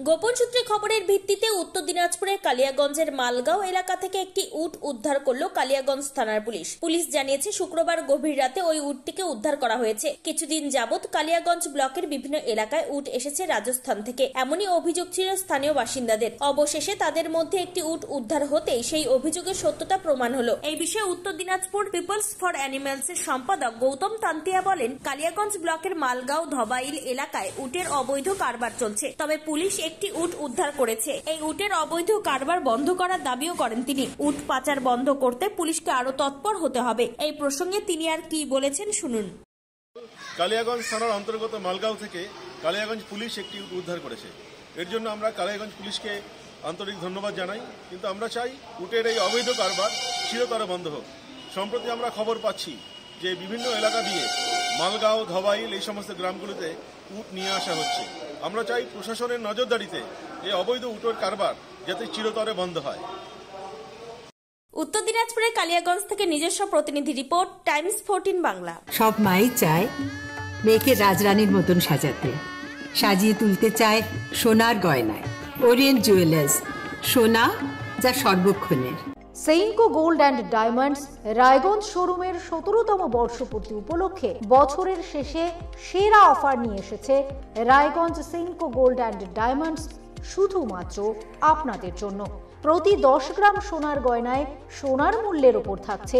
গোপন সূত্রে খবরের ভিত্তিতে উত্তর দিনাজপুরের কালিয়াগঞ্জের মালগাঁও এলাকা থেকে একটি উট উদ্ধার করল কালিয়াগঞ্জ থানার পুলিশ। পুলিশ জানিয়েছে শুক্রবার গভীর রাতে ওই উটটিকে উদ্ধার করা হয়েছে। কিছুদিন যাবৎ কালিয়াগঞ্জ ব্লকের বিভিন্ন এলাকায় উট এসেছে রাজস্থান থেকে, এমনই অভিযোগ ছিল স্থানীয় বাসিন্দাদের। অবশেষে তাদের মধ্যে একটি উট উদ্ধার হতেই সেই অভিযোগের সত্যতা প্রমাণ হলো। এই বিষয়ে উত্তর দিনাজপুর পিপলস ফর অ্যানিমেলস এর সম্পাদক গৌতম তান্তিয়া বলেন, কালিয়াগঞ্জ ব্লকের মালগাঁও ধবাইল এলাকায় উটের অবৈধ কারবার চলছে, তবে পুলিশ একটি উট উদ্ধার করেছে। এই উটের অবৈধ কারবার বন্ধ করার দাবিও করেন তিনি। উট পাচার বন্ধ করতে পুলিশকে আরো তৎপর হতে হবে। এই প্রসঙ্গে তিনি আর কি বলেছেন শুনুন। কালিয়াগঞ্জ থানার অন্তর্গত মালগাঁও থেকে কালিয়াগঞ্জ পুলিশ একটি উট উদ্ধার করেছে। এর জন্য আমরা কালিয়াগঞ্জ পুলিশকে আন্তরিক ধন্যবাদ জানাই। কিন্তু আমরা চাই উটের এই অবৈধ কারবার চিরতরে বন্ধ হোক। সম্প্রতি আমরা খবর পাচ্ছি যে বিভিন্ন এলাকা দিয়ে মালগাঁও ধবাইল এই সমস্ত গ্রামগুলোতে উট নিয়ে আসা হচ্ছে। আমরা চাই প্রশাসনের নজরদারিতে এই অবৈধ উটের কারবার যাতে চিরতরে বন্ধ হয়। উত্তর দিনাজপুরের কালিয়াগঞ্জ থেকে নিজস্ব প্রতিনিধি রিপোর্ট, টাইমস 14 বাংলা। সব মাই চায় মেয়েকে রাজরানীর মতন সাজাতে, সাজিয়ে তুলতে চায় সোনার গয়নায়। ওরিয়েন্ট জুয়েলার্স, সোনা যা সর্বক্ষণের। Senco gold and diamonds Raiganj শোরুমের 17তম বর্ষপূর্তি উপলক্ষে বছরের শেষে সেরা অফার নিয়ে এসেছে Raiganj Senco gold and diamonds, শুধুমাত্র আপনাদের জন্য। প্রতি 10 গ্রাম সোনার গয়নায় সোনার মূল্যের ওপর থাকছে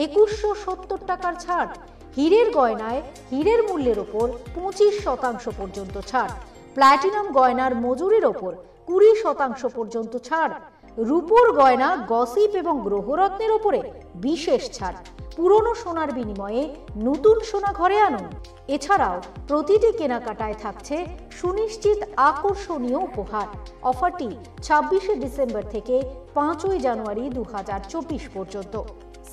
2170 টাকার ছাড়। হীরের গয়নায় হীরের মূল্যের ওপর 25% পর্যন্ত ছাড়। প্ল্যাটিনাম গয়নার মজুরির ওপর 20% পর্যন্ত ছাড়। রূপোর গয়না, গসিপ এবং গ্রহরত্নের ওপরে বিশেষ ছাড়। পুরনো সোনার বিনিময়ে নতুন সোনা ঘরে আনুন। এছাড়াও প্রতিটি কেনাকাটায় থাকছে সুনিশ্চিত আকর্ষণীয় উপহার। অফারটি 26শে ডিসেম্বর থেকে 5ই জানুয়ারি 2024 পর্যন্ত।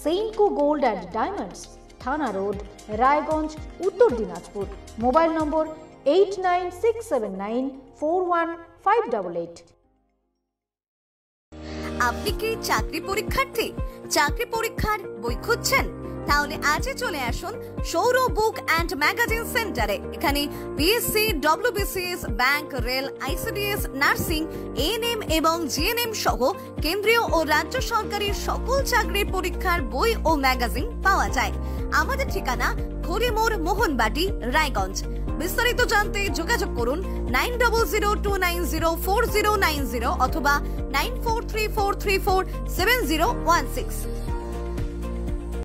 সেইনকো গোল্ড অ্যান্ড ডায়মন্ডস, থানা রোড, রায়গঞ্জ, উত্তর দিনাজপুর। মোবাইল নম্বর 8967941588। আপনি কি চাকরি পরীক্ষার্থী? চাকরি পরীক্ষার বই খুঁজছেন? তাহলে আজই চলে আসুন সৌরভ বুক অ্যান্ড ম্যাগাজিন সেন্টারে। এখানে BSc, WBCS, bank, rail, ICDS, nursing, ANM এবং জিএনএম সহ কেন্দ্রীয় ও রাজ্য সরকারি সকল চাকরির পরীক্ষার বই ও ম্যাগাজিন পাওয়া যায়। আমাদের ঠিকানা খড়িমোড়, মোহনবাটি, রায়গঞ্জ। বিস্তারিত জানতে যোগাযোগ করুন 9002904090 অথবা 9434347016।